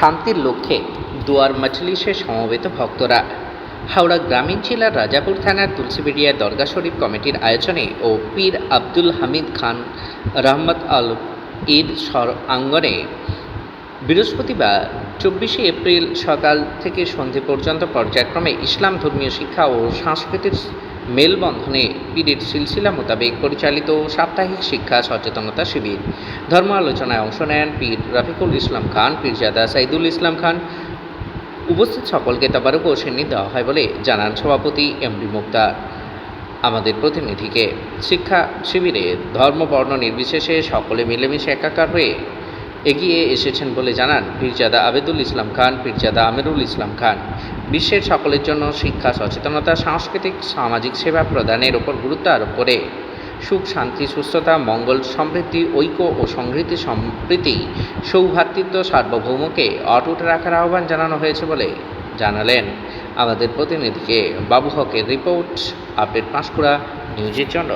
শান্তির লক্ষ্যে দুয়ার মজলিসে সমবেত ভক্তরা। হাওড়া গ্রামীণ জেলার রাজাপুর থানার তুলসীবেড়িয়া দরগা শরীফ কমিটির আয়োজনে ও পীর আব্দুল হামিদ খান রহমত আল ঈদ আঙ্গনে বৃহস্পতিবার 24শে এপ্রিল সকাল থেকে সন্ধে পর্যন্ত পর্যায়ক্রমে ইসলাম ধর্মীয় শিক্ষা ও সাংস্কৃতিক মেলবন্ধনে পীরের সিলসিলা মোতাবেক পরিচালিত সাপ্তাহিক শিক্ষা সচেতনতা শিবির। ধর্ম আলোচনায় অংশ নেন পীর রফিকুল ইসলাম খান, পীরজাদা সাইদুল ইসলাম খান। উপস্থিত সকলকে তাবারক ও সেন্নি দেওয়া হয় বলে জানান সভাপতি এমডি মুক্তার। আমাদের প্রতিনিধিকে শিক্ষা শিবিরে ধর্ম বর্ণ নির্বিশেষে সকলে মিলেমিশে একাকার হয়ে এগিয়ে এসেছেন বলে জানান পীরজাদা আবেদুল ইসলাম খান, পীরজাদা আমিরুল ইসলাম খান। বিশ্বের সকলের জন্য শিক্ষা সচেতনতা, সাংস্কৃতিক সামাজিক সেবা প্রদানের ওপর গুরুত্ব আরোপ করে সুখ, শান্তি, সুস্থতা, মঙ্গল, সমৃদ্ধি, ঐক্য ও সংহতি, সম্প্রীতি, সৌভ্রাতৃত্ব, সার্বভৌমকে অটুট রাখার আহ্বান জানানো হয়েছে বলে জানালেন আমাদের প্রতিনিধিকে বাবু হকের রিপোর্ট। আপডেট পাঁশকুড়া নিউজের জন্য।